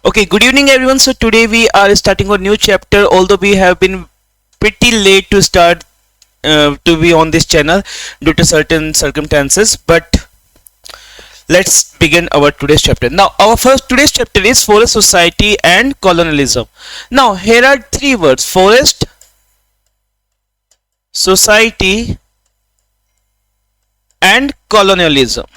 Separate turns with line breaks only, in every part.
Okay, good evening everyone. So today we are starting a new chapter, although we have been pretty late to start to be on this channel due to certain circumstances, but let's begin our today's chapter. Now our first today's chapter is forest society and colonialism. Now here are three words: forest, society and colonialism.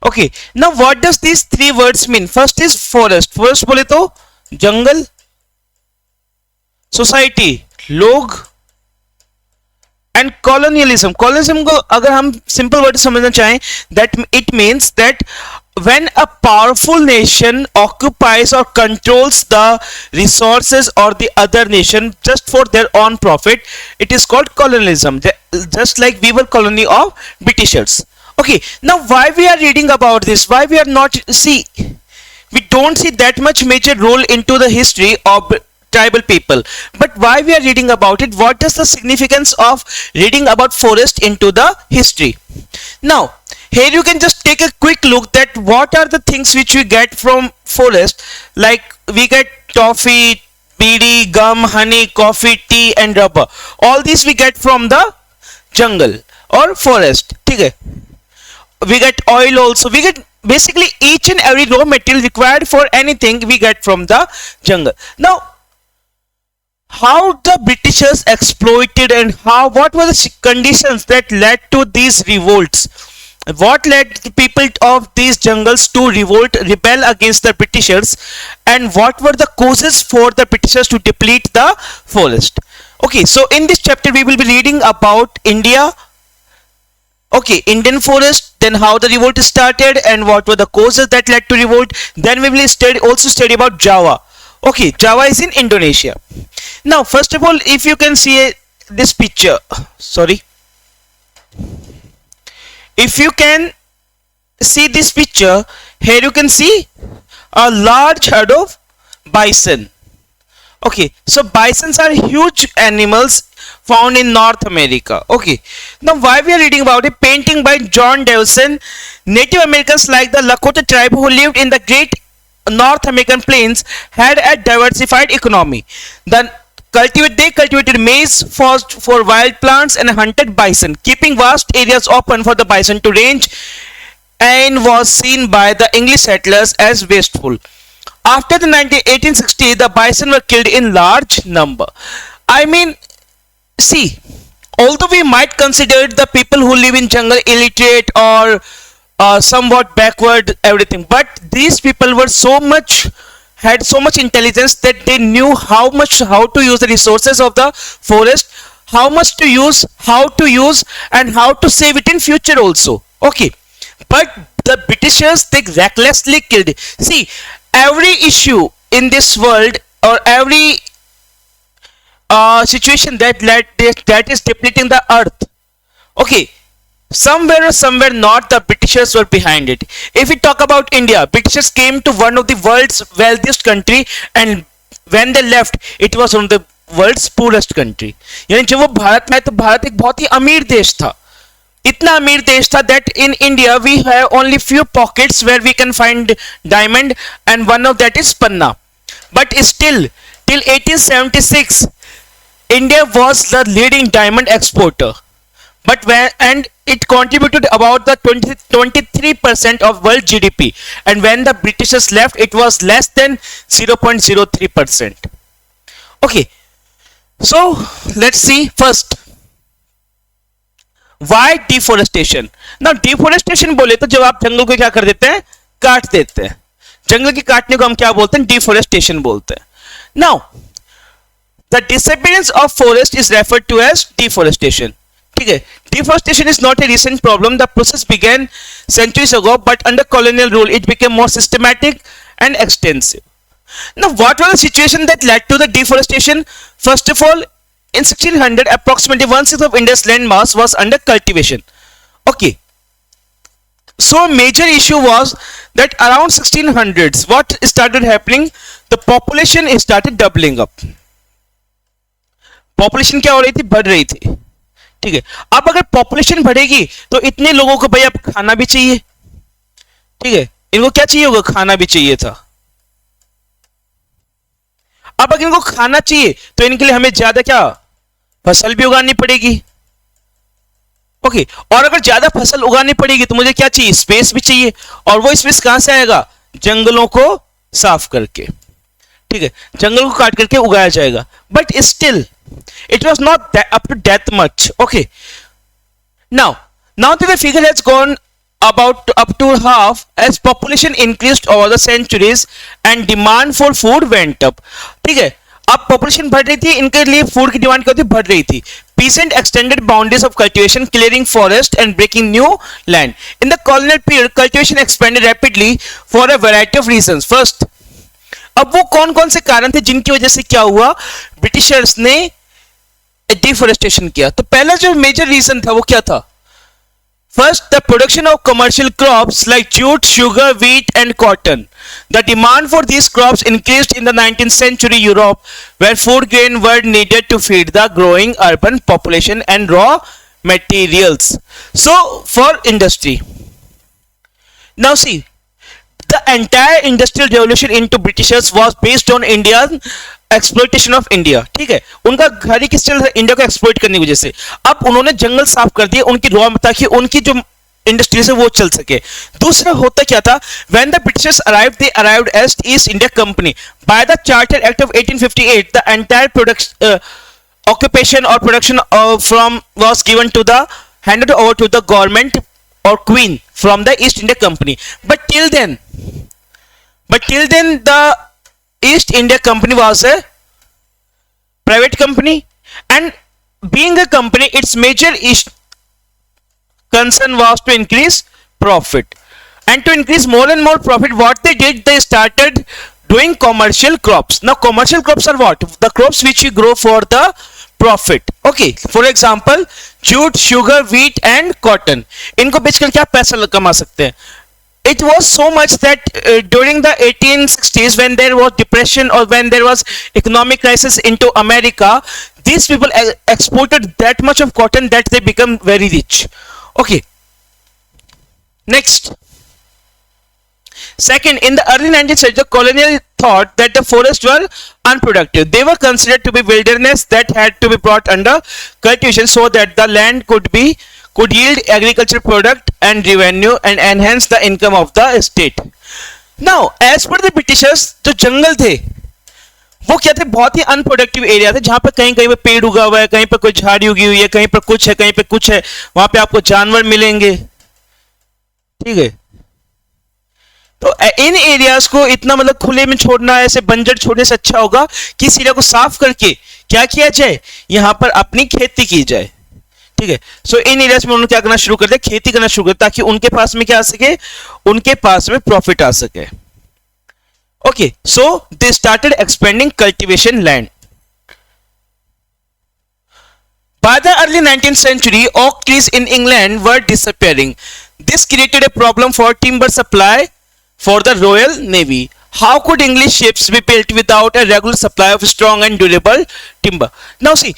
Okay, now what does these three words mean? First is forest. Forest बोले तो जंगल, society लोग, and colonialism. Colonialism को अगर हम simple word समझना चाहें, that it means that when a powerful nation occupies or controls the resources or the other nation just for their own profit, it is called colonialism. Just like we were colony of Britishers. Okay, now why we are reading about this? Why we are not we don't see that much major role into the history of tribal people, but why we are reading about it? What is the significance of reading about forest into the history? Now here you can just take a quick look that what are the things which we get from forest. Like we get toffee, beedi, gum, honey, coffee, tea and rubber. All these we get from the jungle or forest. Okay, we get oil also. We get basically each and every raw material required for anything we get from the jungle. Now how the Britishers exploited and what were the conditions that led to these revolts? What led the people of these jungles to rebel against the Britishers, and what were the causes for the Britishers to deplete the forest? Okay, so in this chapter we will be reading about India. Okay, Indian forest, then how the revolt started and what were the causes that led to revolt. Then we will also study about Java. Okay, Java is in Indonesia. Now first of all, if you can see this picture, if you can see this picture, here you can see a large herd of bison. Okay, so bisons are huge animals found in North America. Okay, now why we are reading about it? Painting by John Dawson. Native Americans like the Lakota tribe who lived in the great North American plains had a diversified economy. They cultivated maize, foraged for wild plants and hunted bison, keeping vast areas open for the bison to range, and was seen by the English settlers as wasteful. After the 1860s, the bison were killed in large number. I mean, see, although we might consider the people who live in jungle illiterate or somewhat backward everything, but these people were had so much intelligence that they knew how to use the resources of the forest, how to use and how to save it in future also. Okay, but the Britishers, they recklessly killed. See, every issue in this world or every situation that is depleting the earth, okay, somewhere not the Britishers were behind it. If we talk about India, Britishers came to one of the world's wealthiest country, and when they left, it was one of the world's poorest country. यानी जब वो भारत में, तो भारत एक बहुत ही अमीर देश था. इतना अमीर देश था that in India we have only few pockets where we can find diamond, and one of that is Panna. But still, till 1876, India was the leading diamond exporter. But and it contributed about the 23% of world GDP, and when the Britishers left, it was less than 0.03%. Okay, so let's see first why deforestation. Now deforestation बोले तो जब आप जंगल को क्या कर देते हैं, काट देते हैं. जंगल के काटने को हम क्या बोलते हैं, deforestation बोलते हैं. Now the disappearance of forest is referred to as deforestation. Okay. Deforestation is not a recent problem. The process began centuries ago, but under colonial rule it became more systematic and extensive. Now what was the situation that led to the deforestation? First of all, in 1600, approximately 1/6 of India's land mass was under cultivation. Okay, so a major issue was that around 1600s, what started happening? The population started doubling up. Population क्या हो रही थी, बढ़ रही थी. ठीक है। अब अगर पॉपुलेशन बढ़ेगी तो इतने लोगों को भाई अब खाना भी चाहिए, ठीक है, इनको क्या चाहिए होगा, खाना भी चाहिए था। अब अगर इनको खाना चाहिए तो इनके लिए हमें ज्यादा क्या फसल भी उगानी पड़ेगी, ओके। और अगर ज्यादा फसल उगानी पड़ेगी तो मुझे क्या चाहिए, स्पेस भी चाहिए, और वो स्पेस कहां से आएगा, जंगलों को साफ करके, ठीक है, जंगल को काट करके उगाया जाएगा। But still it was not up to that much, okay. Now the figure has gone about up to half as population increased over the centuries and demand for food went up, ठीक है। अब population बढ़ रही थी, इनके लिए food की demand क्या थी, बढ़ रही थी। Peasant extended boundaries of cultivation, clearing forest and breaking new land. In the colonial period, cultivation expanded rapidly for a variety of reasons. First, अब वो कौन कौन से कारण थे जिनकी वजह से क्या हुआ, ब्रिटिशर्स ने डिफोरेस्टेशन किया। तो पहला जो मेजर रीजन था वो क्या था, first the production of commercial crops like jute, sugar, wheat and cotton. The demand for these crops increased in the 19th century Europe, where food grain were needed to feed the growing urban population and raw materials. So for industry, now see, the entire industrial revolution into Britishers was based on Indian exploitation of India, ठीक है। उनका घर ही किस चल रहा है, India को exploit करने की वजह से। अब उन्होंने जंगल साफ कर दिए उनकी रॉ, ताकि उनकी जो इंडस्ट्रीज है वो चल सके। दूसरा होता क्या था, when the Britishers arrived, they arrived as East India Company. By the Charter Act of 1858, the entire occupation or production from was given to the handed over to the government or queen from the East India Company. But till then the East India Company was a private company, and being a company, its major concern was to increase profit. And to increase more and more profit, what they did, they started doing commercial crops. Now commercial crops are what, the crops which you grow for the profit, okay. For example, jute, sugar, wheat and cotton, इनको बेचकर क्या पैसा कमा सकते हैं। It was so much that during the 1860s, when there was depression or when there was economic crisis into America, these people exported that much of cotton that they become very rich, okay. Next, second, in the early 19th century, the colonial thought that the forests were unproductive. They were considered to be wilderness that had to be brought under cultivation so that the land could yield agricultural product and revenue and enhance the income of the state. Now, as per the Britishers, जो जंगल थे वो क्या थे, बहुत ही unproductive area थे, जहां पर कहीं कहीं पे पेड़ उगा हुआ है, कहीं पर कोई झाड़ी उगी हुई है, कहीं पर कुछ है, कहीं पे कुछ है, वहां पे आपको जानवर मिलेंगे, ठीक है। तो इन एरियाज को इतना मतलब खुले में छोड़ना, ऐसे बंजर छोड़ने से अच्छा होगा कि इस एरिया को साफ करके क्या किया जाए, यहां पर अपनी खेती की जाए, ठीक है। सो इन एरियाज में उन्होंने क्या करना शुरू कर दिया, खेती करना शुरू कर दिया, ताकि उनके पास में क्या आ सके, उनके पास में प्रॉफिट आ सके, okay. So they started expanding cultivation land. By the early 19th century, oak trees in England were disappearing. This created a problem for timber supply for the Royal Navy. How could English ships be built without a regular supply of strong and durable timber? Now see,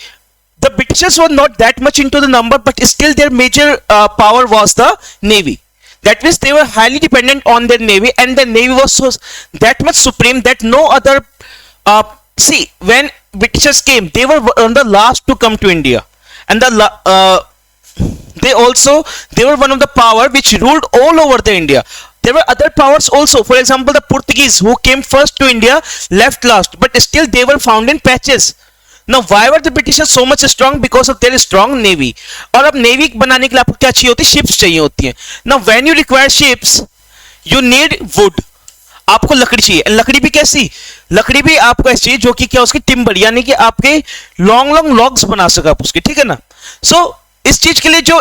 the Britishers were not that much into the number, but still their major power was the navy. That means they were highly dependent on their navy, and the navy was so that much supreme that no other. See, when Britishers came, they were on the last to come to India, and they were one of the power which ruled all over the India. There were other powers also. For example, the Portuguese, who came first to India, left last, but still they were found in patches. Now, why were the Britishers so much strong? Because of their strong navy. और अब navy बनाने के लिए आपको क्या चाहिए होती है, शिप्स चाहिए होती हैं। Now, when you require ships, you need wood. आपको लकड़ी चाहिए, लकड़ी भी कैसी, लकड़ी भी आपको ऐसी चाहिए जो कि क्या, उसकी टिम्बर, यानी कि आपके लॉन्ग लॉन्ग लॉग्स बना सके आप उसके, ठीक है ना। सो इस चीज के लिए जो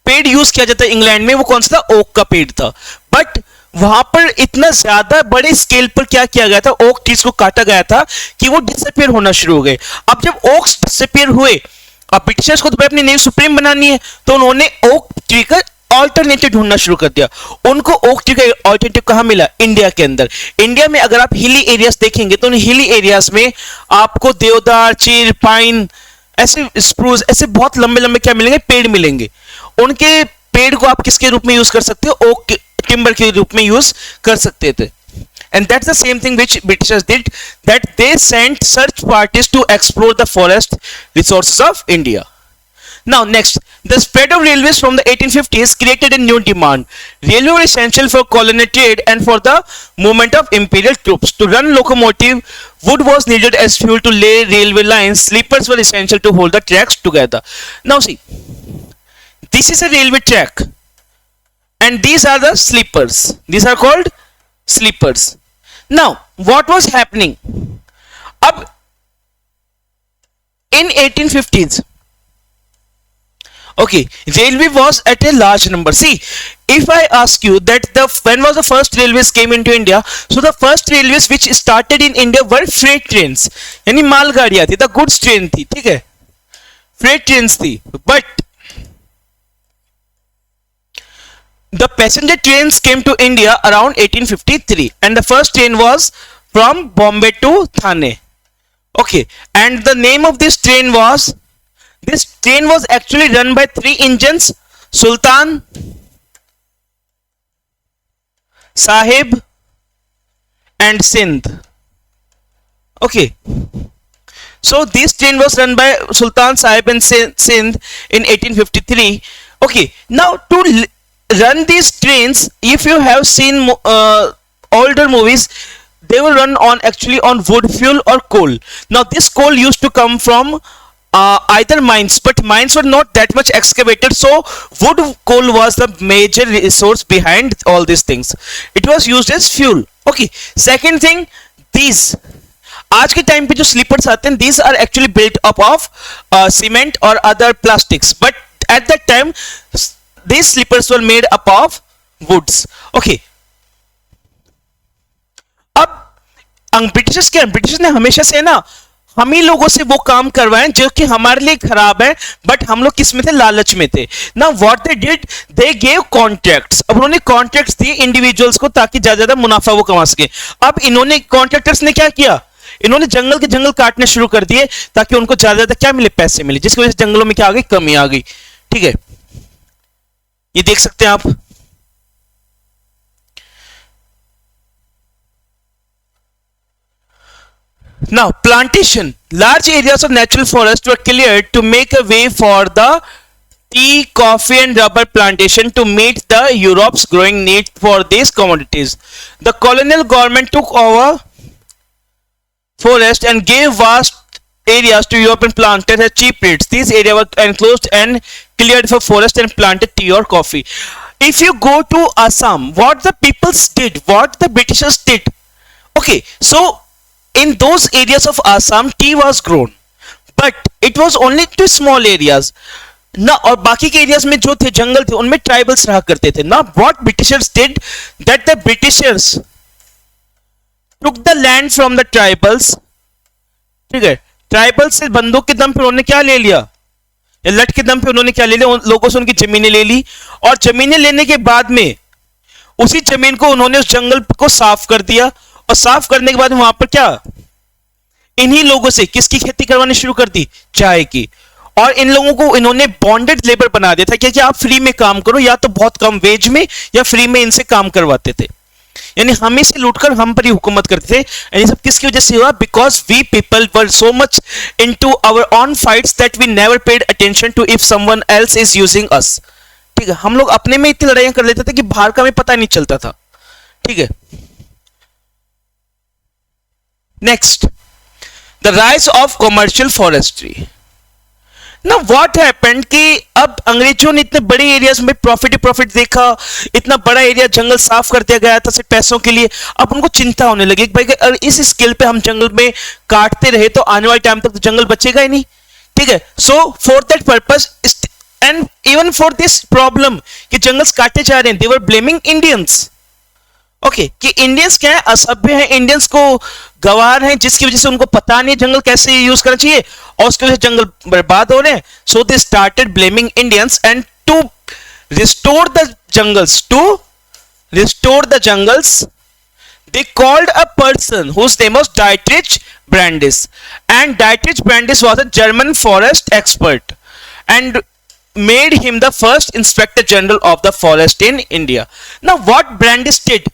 पेड़ यूज किया जाता है इंग्लैंड में, वो कौन सा था, ओक का पेड़ था। बट वहां पर इतना ज्यादा बड़े स्केल पर क्या किया गया था, ओक ट्रीज को काटा गया था कि वो डिसअपियर होना शुरू हो गए। अब जब ओक्स डिसअपियर हुए, अब ब्रिटिशर्स को तो अपनी नेवी सुप्रीम बनानी है, तो उन्होंने ओक ट्री का ऑल्टरनेटिव ढूंढना शुरू कर दिया। उनको ओक ट्री का ऑल्टरनेटिव कहां मिला, इंडिया के अंदर। इंडिया में अगर आप हिली एरियाज देखेंगे तो उन हिली एरियाज में आपको देवदार, चीर, पाइन, ऐसे स्प्रूस, ऐसे बहुत लंबे लंबे क्या मिलेंगे, पेड़ मिलेंगे। उनके पेड़ को आप किसके रूप में यूज कर सकते हो, ओक टिम्बर के रूप में यूज कर सकते थे। And that's the same thing which Britishers did, that they sent search parties to explore the forest resources of India. Now next, the spread of railways from the 1850s created a new demand. Railway were essential for colonial trade and for the movement of imperial troops. To run locomotive, wood was needed as fuel to lay railway lines. Sleepers were essential to hold the tracks together. Now see, this is a railway track and these are the sleepers. These are called sleepers. Now what was happening? Ab in 1850s, okay, railway was at a large number. See, if I ask you that when was the first railways came into India, so the first railways which started in India were freight trains, यानी मालगाड़ियां थी, the goods train थी, ठीक है, freight trains थी, but the passenger trains came to India around 1853 and the first train was from Bombay to Thane. Okay, and the name of this train was actually run by 3 engines, Sultan, Sahib and Sindh. Okay, so this train was run by Sultan, Sahib and Sindh in 1853. Okay, now to run these trains, if you have seen older movies, they will run on actually on wood fuel or coal. Now this coal used to come from either mines, but mines were not that much excavated, so wood coal was the major resource behind all these things. It was used as fuel. Okay, second thing, these आज के time पे जो slippers आते हैं, these are actually built up of cement or other plastics, but at that time these sleepers were made up of woods. Okay, अब Britishers क्या, Britishers ने हमेशा से ना हम ही लोगों से वो काम करवाए जो कि हमारे लिए खराब है, बट हम लोग किस में थे, लालच में थे ना। What they did, they gave contracts. अब उन्होंने कॉन्ट्रैक्ट्स दिए इंडिविजुअल्स को ताकि ज्यादा ज्यादा मुनाफा वो कमा सके। अब इन्होंने कॉन्ट्रैक्टर्स ने क्या किया, इन्होंने जंगल के जंगल काटने शुरू कर दिए ताकि उनको ज्यादा ज्यादा क्या मिले, पैसे मिले, जिसकी वजह से जंगलों में क्या आ गई, कमी आ गई। ठीक है, ये देख सकते हैं आप। Now plantation, large areas of natural forest were cleared to make a way for the tea, coffee and rubber plantation to meet the Europe's growing need for these commodities. The colonial government took over forest and gave vast areas to European planters at cheap rates. These areas were enclosed and cleared for forest and planted tea or coffee. If you go to Assam, what the peoples did, what the Britishers did, okay, so in those areas of Assam tea was grown, but it was only to small areas ना, और बाकी के areas में जो थे जंगल थे उनमें tribals रहा करते थे ना। What Britishers did, that the Britishers took the land from the tribals, ठीक है, ट्राइबल्स से बंदूक के दम पे उन्होंने क्या ले लिया, या लट के दम पे उन्होंने क्या ले लिया, उन लोगों से उनकी जमीनें ले ली, और जमीनें लेने के बाद में उसी जमीन को उन्होंने उस जंगल को साफ कर दिया, और साफ करने के बाद वहां पर क्या, इन्हीं लोगों से किसकी खेती करवानी शुरू कर दी, चाय की। और इन लोगों को इन्होंने बॉन्डेड लेबर बना दिया था, क्योंकि आप फ्री में काम करो या तो बहुत कम वेज में या फ्री में इनसे काम करवाते थे, यानी हम ही से लूटकर हम पर ही हुकूमत करते थे। ये सब किसकी वजह से हुआ, because we people were so much into our own fights that we never paid attention to if someone else is using us. ठीक है, हम लोग अपने में इतनी लड़ाइयां कर लेते थे कि बाहर का हमें पता नहीं चलता था। ठीक है, next, the rise of commercial forestry. ना व्हाट हैपेंड कि अब अंग्रेजों ने इतने बड़े एरियाज में प्रॉफिट देखा, इतना बड़ा एरिया जंगल साफ कर दिया गया था सिर्फ पैसों के लिए। अब उनको चिंता होने लगी भाई अगर इस स्केल पे हम जंगल में काटते रहे तो आने वाले टाइम तक तो जंगल बचेगा ही नहीं। ठीक है, so for that purpose and even for this problem कि जंगल्स काटे जा रहे हैं, दे वर ब्लेमिंग इंडियंस। ओके, कि इंडियंस क्या है, असभ्य है, इंडियंस को गवार हैं, जिसकी वजह से उनको पता नहीं जंगल कैसे यूज करना चाहिए और उसकी वजह से जंगल बर्बाद हो रहे हैं। So they started blaming Indians and to restore the jungles They called a person whose name was Dietrich Brandis, and Dietrich Brandis was a German forest expert and made him the first Inspector General of the forest in India. Now, what Brandis did?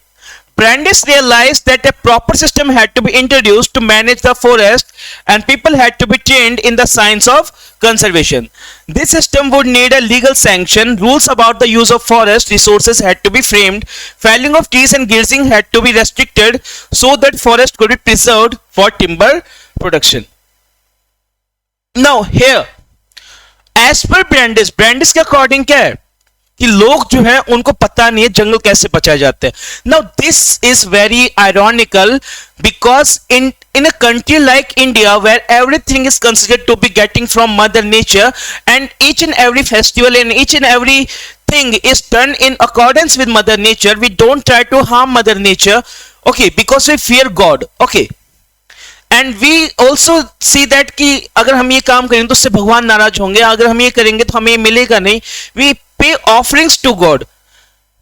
Brandis realized that a proper system had to be introduced to manage the forest, and people had to be trained in the science of conservation. This system would need a legal sanction, rules about the use of forest resources had to be framed, felling of trees and grazing had to be restricted so that forest could be preserved for timber production. Now here, as per Brandis, Brandis के according क्या है कि लोग जो है उनको पता नहीं है जंगल कैसे बचाए जाते हैं. Now this is very ironical because in a country like India where everything is considered to be getting from mother nature and each and every festival and each and every thing is done in accordance with mother nature, we don't try to harm mother nature, okay, because we fear God, okay. And we also see that कि अगर हम ये काम करेंगे तो उससे भगवान नाराज होंगे, अगर हम ये करेंगे तो हमें मिलेगा नहीं. We pay offerings to God.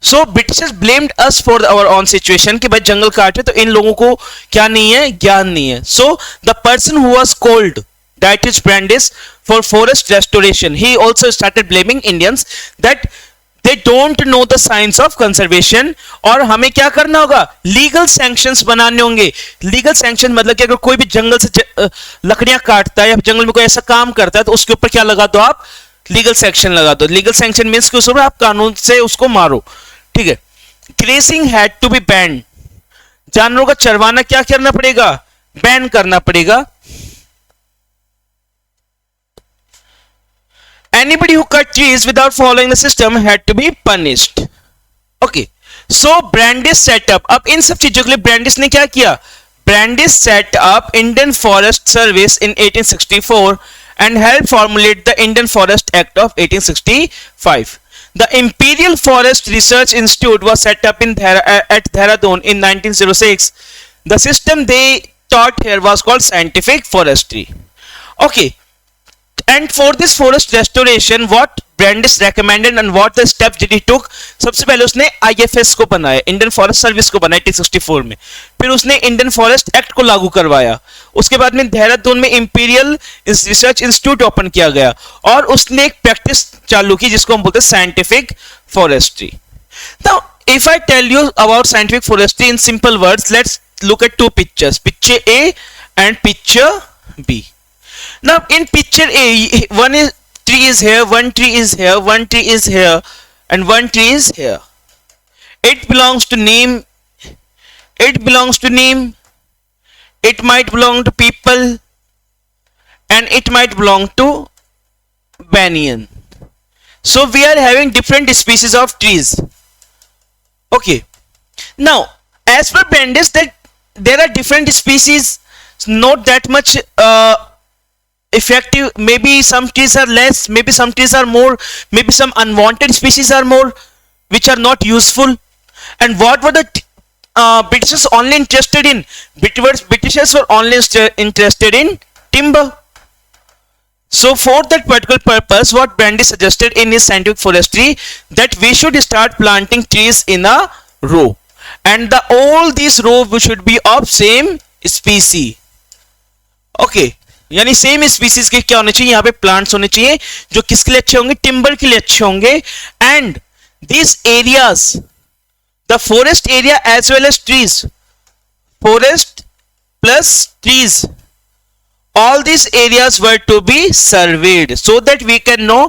So Britishers blamed us for our own situation कि भाई जंगल काटे तो इन लोगों को क्या नहीं है, ज्ञान नहीं है. So the person who was called Dietrich Brandis for forest restoration, he also started blaming Indians that they don't know the science of conservation. और हमें क्या करना होगा, लीगल सैंक्शंस बनाने होंगे. लीगल सैंक्शन मतलब कि अगर कोई भी जंगल से लकड़ियां काटता है या जंगल में कोई ऐसा काम करता है तो उसके ऊपर क्या लगा दो आप, लीगल सैंक्शन लगा दो. लीगल सैंक्शन मीन्स कि उस ऊपर आप कानून से उसको मारो, ठीक है. Grazing had to be ban, जानवरों का चरवाना क्या करना पड़ेगा, बैन करना पड़ेगा. Anybody who cut trees without following the system had to be punished. Okay. So Brandis set up. अब इन सब चीजों के लिए Brandis ने क्या किया? Brandis set up Indian Forest Service in 1864 and helped formulate the Indian Forest Act of 1865. The Imperial Forest Research Institute was set up at Dehradun in 1906. The system they taught here was called scientific forestry. Okay. And for this forest restoration, what Brandis recommended and what the steps did he took? सबसे पहले उसने IFS को बनाया, Indian forest service को बनाया 1864 में. फिर उसने इंडियन फॉरेस्ट एक्ट को लागू करवाया. उसके बाद में देहरादून में इंपीरियल रिसर्च इंस्टीट्यूट ओपन किया गया और उसने एक प्रैक्टिस चालू की जिसको हम बोलते हैं scientific forestry. Now if I tell you about scientific forestry in simple words, let's look at two pictures, picture A and picture B. Now in picture A, tree is here, one tree is here, one tree is here, and one tree is here. It belongs to neem. It belongs to neem. It might belong to people, and it might belong to banyan. So we are having different species of trees. Okay. Now, as per Brandis, that there are different species, not that much. Effective, maybe some trees are less, maybe some trees are more, maybe some unwanted species are more which are not useful. And what were the Britishers only interested in? Britishers were only interested in timber. So for that particular purpose, what Brandis suggested in his scientific forestry, that we should start planting trees in a row, and all these rows should be of same species. Okay, यानी same species के क्या होने चाहिए, यहाँ पे plants होने चाहिए जो किसके लिए अच्छे होंगे, टिम्बर के लिए अच्छे होंगे. And this areas, the forest area as well as trees, forest plus trees, all these areas were to be surveyed so that we can know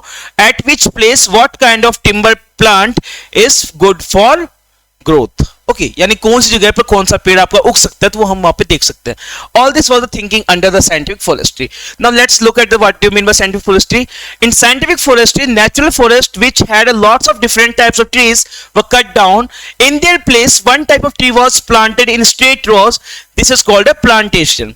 at which place what kind of timber plant is good for growth. Okay, यानी कौन सी जगह पर कौन सा पेड़ आपका उग सकता है तो वो हम वहां पे देख सकते हैं. All this was the thinking under the scientific forestry. Now let's look at the what do you mean by scientific forestry. In scientific forestry, natural forest which had a lots of different types of trees were cut down. In their place, one type of tree was planted in straight rows. This is called a plantation.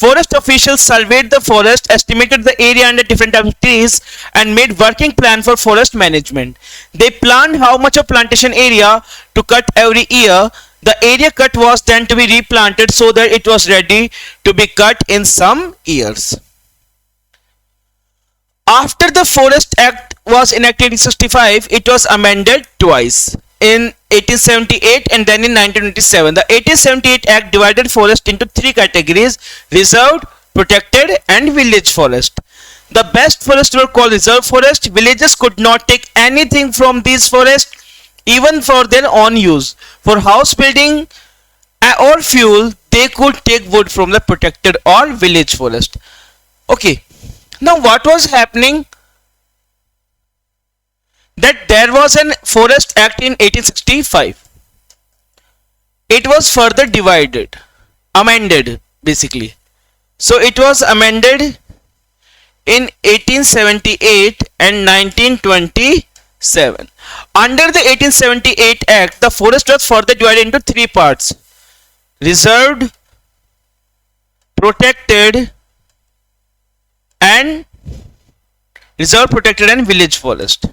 Forest officials surveyed the forest, estimated the area under different types of trees, and made working plan for forest management. They planned how much of plantation area to cut every year. The area cut was then to be replanted so that it was ready to be cut in some years. After the Forest Act was enacted in 1965, it was amended twice. in 1878 and then in 1927. The 1878 Act divided forest into three categories: reserved, protected, and village forest. The best forests were called reserve forest. Villages could not take anything from these forests, even for their own use. For house building or fuel, they could take wood from the protected or village forest. Okay, now what was happening? That there was an Forest Act in 1865. It was further divided, amended basically. So it was amended in 1878 and 1927. Under the 1878 Act, the forest was further divided into three parts: reserved, protected, and village forest.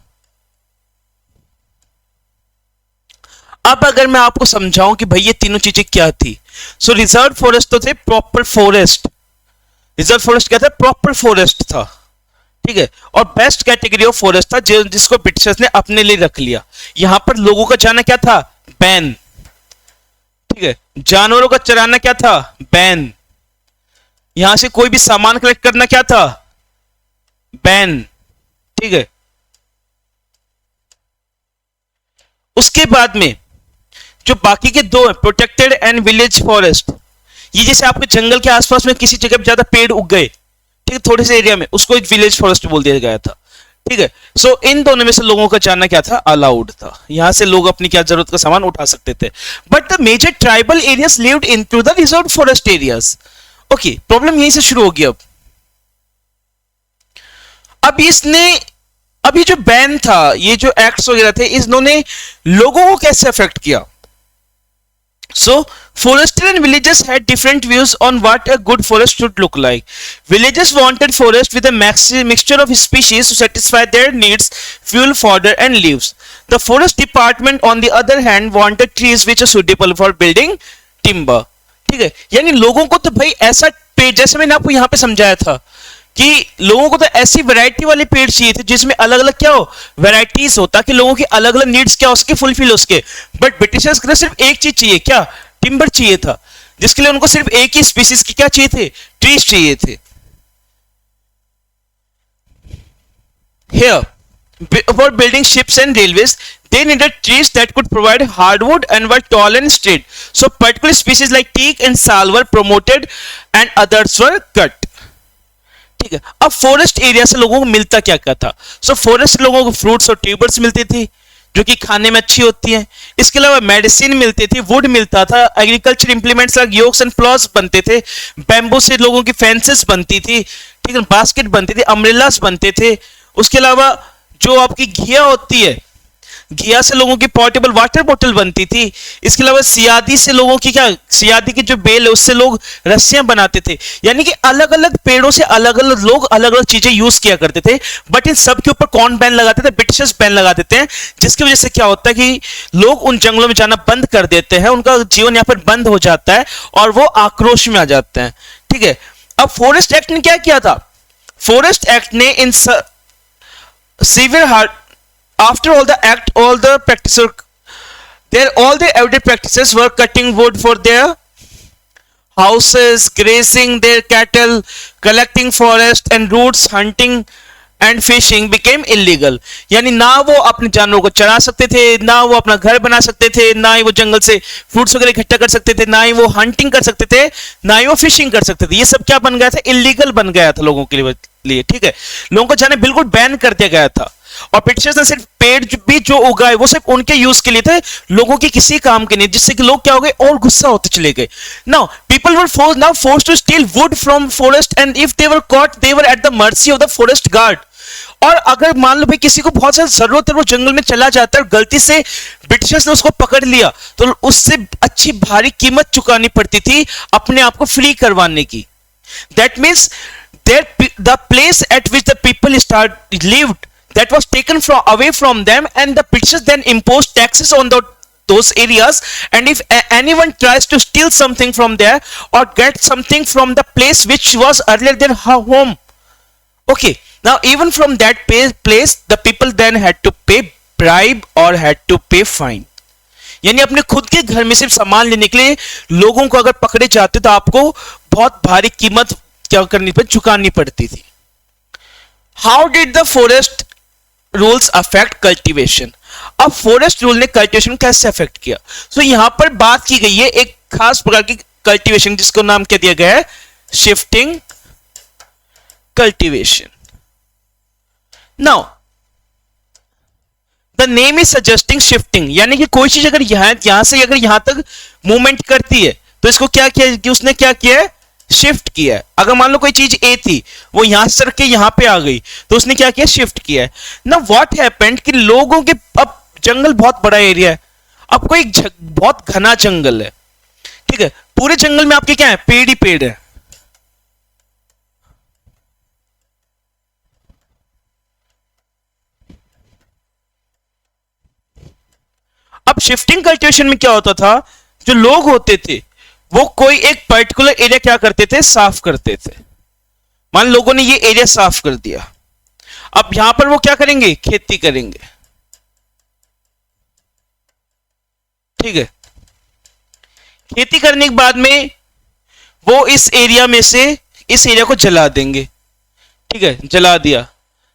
अब अगर मैं आपको समझाऊं कि भाई ये तीनों चीजें क्या थी, सो रिजर्व फॉरेस्ट तो थे प्रॉपर फॉरेस्ट. रिजर्व फॉरेस्ट क्या था? प्रॉपर फॉरेस्ट था, ठीक है. और बेस्ट कैटेगरी ऑफ फॉरेस्ट था जिसको ब्रिटिशर्स ने अपने लिए रख लिया. यहां पर लोगों का जाना क्या था? बैन, ठीक है. जानवरों का चराना क्या था? बैन. यहां से कोई भी सामान कलेक्ट करना क्या था? बैन, ठीक है. उसके बाद में जो बाकी के दो है, प्रोटेक्टेड एंड विलेज फॉरेस्ट, ये जैसे आपके जंगल के आसपास में किसी जगह पे ज्यादा पेड़ उग गए, ठीक है, थोड़े से एरिया में, उसको एक विलेज फॉरेस्ट बोल दिया गया था, ठीक है. सो इन दोनों में से लोगों का जानना क्या था? अलाउड था. यहां से लोग अपनी क्या जरूरत का सामान उठा सकते थे. But the major tribal areas lived into the reserve forest areas. Okay, problem यहीं से शुरू होगी. अब इसने, अभी जो बैन था, ये जो एक्ट्स वगैरह थे, इन्होंने लोगों को कैसे अफेक्ट किया? So, foresters and villagers had different views on what a good forest should look like. Villagers wanted forest with a mixture of species to satisfy their needs, fuel, fodder, and leaves. The forest department, on the other hand, wanted trees which are suitable for building timber. ठीक है, यानी लोगों को तो भाई ऐसा पेड़, जैसे मैंने आपको यहां पे समझाया था कि लोगों को तो ऐसी वैरायटी वाले पेड़ चाहिए थे जिसमें अलग अलग क्या हो, वैरायटीज हो, ताकि लोगों की अलग अलग नीड्स क्या हो सके, फुलफिल हो सके. बट ब्रिटिशर्स को सिर्फ एक चीज चाहिए, क्या? टिम्बर चाहिए था, जिसके लिए उनको सिर्फ एक ही स्पीसीज की क्या चाहिए थे? ट्रीज चाहिए थे. Here, for building ships and railways, they needed trees that could provide hardwood and were tall and straight. So particular species like teak and sal were promoted and others were cut. ठीक है. अब forest area से लोगों को मिलता क्या क्या था? सो फॉरेस्ट लोगों को फ्रूट्स और ट्यूबर्स मिलती थी जो कि खाने में अच्छी होती हैं. इसके अलावा मेडिसिन मिलती थी, वुड मिलता था, agriculture implements like yokes and ploughs बनते थे, बैम्बू से लोगों की फेंसेस बनती थी, ठीक है, बास्केट बनती थी, अम्ब्रेलास बनते थे. उसके अलावा जो आपकी घिया होती है, घिया से लोगों की पोर्टेबल वाटर बोतल बनती थी. इसके अलावा सियादी से लोगों की क्या, सियादी की जो बेल है उससे लोग रस्सियां बनाते थे. यानी कि अलग अलग पेड़ों से अलग अलग लोग अलग अलग चीजें यूज किया करते थे. बट इन सब के ऊपर कौन बैन लगाते थे? ब्रिटिशर्स बैन लगा देते हैं, जिसकी वजह से क्या होता है कि लोग उन जंगलों में जाना बंद कर देते हैं, उनका जीवन यहाँ पर बंद हो जाता है और वो आक्रोश में आ जाते हैं. ठीक है. अब फॉरेस्ट एक्ट ने क्या किया था? फॉरेस्ट एक्ट ने in severe hard, after all the act, all the everyday practices were cutting wood for their houses, grazing their cattle, collecting forest and roots, hunting and fishing became illegal. यानी ना वो अपने जानवरों को चरा सकते थे, ना वो अपना घर बना सकते थे, ना ही वो जंगल से फ्रूट्स वगैरह इकट्ठा कर सकते थे, ना ही वो हंटिंग कर सकते थे, ना ही वो फिशिंग कर सकते थे. ये सब क्या बन गया था? इलीगल बन गया था लोगों के लिए. ठीक है, लोगों को जाने बिल्कुल बैन कर दिया गया था. और ब्रिटिशर्स ने सिर्फ पेड़ भी जो उगाए वो सिर्फ उनके यूज के लिए थे, लोगों की किसी काम के नहीं, जिससे कि लोग क्या हो गए और गुस्सा होते चले गए. Now people were now forced to steal wood from forest and if they were caught they were at the mercy of the forest guard. और अगर मान लो भाई किसी को बहुत ज्यादा जरूरत है, वो जंगल में चला जाता है और गलती से ब्रिटिशर्स ने उसको पकड़ लिया, तो उससे अच्छी भारी कीमत चुकानी पड़ती थी अपने आप को फ्री करवाने की. That means the place at which the people lived, that was taken away from them, and the Britishers then imposed taxes on those areas. And if anyone tries to steal something from there or get something from the place which was earlier their home, okay, now even from that place the people then had to pay bribe or had to pay fine. यानी अपने खुद के घर में सिर्फ सामान लेने के लिए लोगों को अगर पकड़े जाते तो आपको बहुत भारी कीमत क्या करनी पड़ती, चुकानी पड़ती थी। How did the forest rules affect cultivation? अब फॉरेस्ट रूल ने कल्टीवेशन कैसे अफेक्ट किया? तो यहां पर बात की गई है एक खास प्रकार की कल्टीवेशन जिसको नाम क्या दिया गया है, shifting cultivation. Now the name is suggesting shifting, यानी कि कोई चीज अगर यहां से अगर यहां तक मूवमेंट करती है तो इसको क्या किया कि उसने क्या किया है, शिफ्ट किया है। अगर मान लो कोई चीज ए थी वो यहां से के यहां पे आ गई तो उसने क्या किया, शिफ्ट किया है ना। व्हाट हैपेंड कि लोगों के, अब जंगल बहुत बड़ा एरिया है, अब कोई बहुत घना जंगल है, ठीक है, पूरे जंगल में आपके क्या है, पेड़ ही पेड़ है। अब शिफ्टिंग कल्टीवेशन में क्या होता था, जो लोग होते थे वो कोई एक पर्टिकुलर एरिया क्या करते थे, साफ करते थे। मान लोगों ने ये एरिया साफ कर दिया, अब यहां पर वो क्या करेंगे, खेती करेंगे, ठीक है। खेती करने के बाद में वो इस एरिया में से इस एरिया को जला देंगे, ठीक है, जला दिया।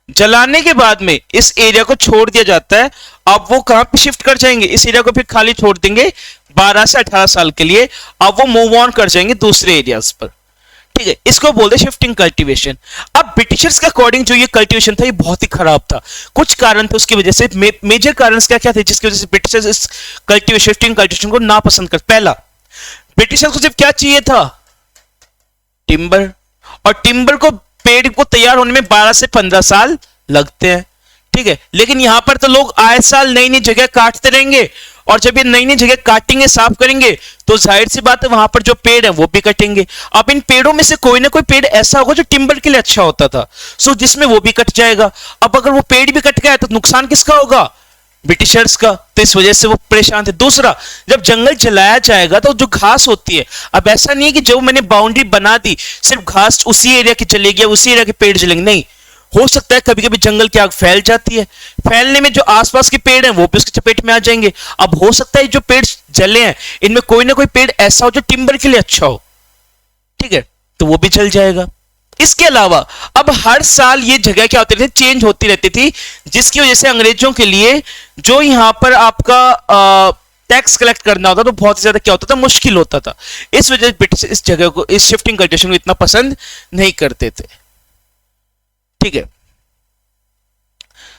जलाने के बाद में इस एरिया को छोड़ दिया जाता है। अब वो कहां पे शिफ्ट कर जाएंगे, इस एरिया को फिर खाली छोड़ देंगे 12 से 18 साल के लिए। अब वो मूव ऑन कर जाएंगे दूसरे एरियाज पर, ठीक है, इसको बोलते हैं शिफ्टिंग कल्टीवेशन। अब ब्रिटिशर्स के अकॉर्डिंग जो ये कल्टीवेशन था ये बहुत ही खराब था, कुछ कारण थे उसकी वजह से। मेजर कारण क्या क्या थे जिसकी वजह से ब्रिटिशर्स इस कल्टीवेशन, शिफ्टिंग कल्टीवेशन को नापसंद कर? पहला, ब्रिटिशर्स को सिर्फ क्या चाहिए था, टिम्बर, और टिम्बर को, पेड़ को तैयार होने में 12 से 15 साल लगते हैं, ठीक है। लेकिन यहां पर तो लोग आए साल नई नई जगह काटते रहेंगे, और जब ये नई नई जगह काटेंगे, साफ करेंगे, तो जाहिर सी बात है वहां पर जो पेड़ है वो भी कटेंगे। अब इन पेड़ों में से कोई ना कोई पेड़ ऐसा होगा जो टिम्बर के लिए अच्छा होता था, सो जिसमें वो भी कट जाएगा। अब अगर वो पेड़ भी कट गया तो नुकसान किसका होगा, ब्रिटिशर्स का, तो इस वजह से वो परेशान थे। दूसरा, जब जंगल जलाया जाएगा तो जो घास होती है, अब ऐसा नहीं है कि जो मैंने बाउंड्री बना दी सिर्फ घास उसी एरिया की चलेगी, उसी एरिया के पेड़ चलेंगे, नहीं, हो सकता है कभी कभी जंगल की आग फैल जाती है, फैलने में जो आसपास के पेड़ हैं वो भी उसकी चपेट में आ जाएंगे। अब हो सकता है जो पेड़ जले हैं इनमें कोई ना कोई पेड़ ऐसा हो जो टिम्बर के लिए अच्छा हो, ठीक है, तो वो भी जल जाएगा। इसके अलावा अब हर साल ये जगह क्या होती रहती, चेंज होती रहती थी, जिसकी वजह से अंग्रेजों के लिए जो यहां पर आपका टैक्स कलेक्ट करना होता तो बहुत ज्यादा क्या होता था, मुश्किल होता था। इस वजह से ब्रिटिश इस जगह को, इस शिफ्टिंग कल्टीवेशन को इतना पसंद नहीं करते थे, ठीक है।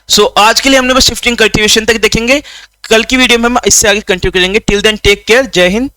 सो आज के लिए हमने बस शिफ्टिंग कल्टीवेशन तक देखेंगे, कल की वीडियो में हम इससे आगे कंटिन्यू करेंगे। टिल देन टेक केयर, जय हिंद।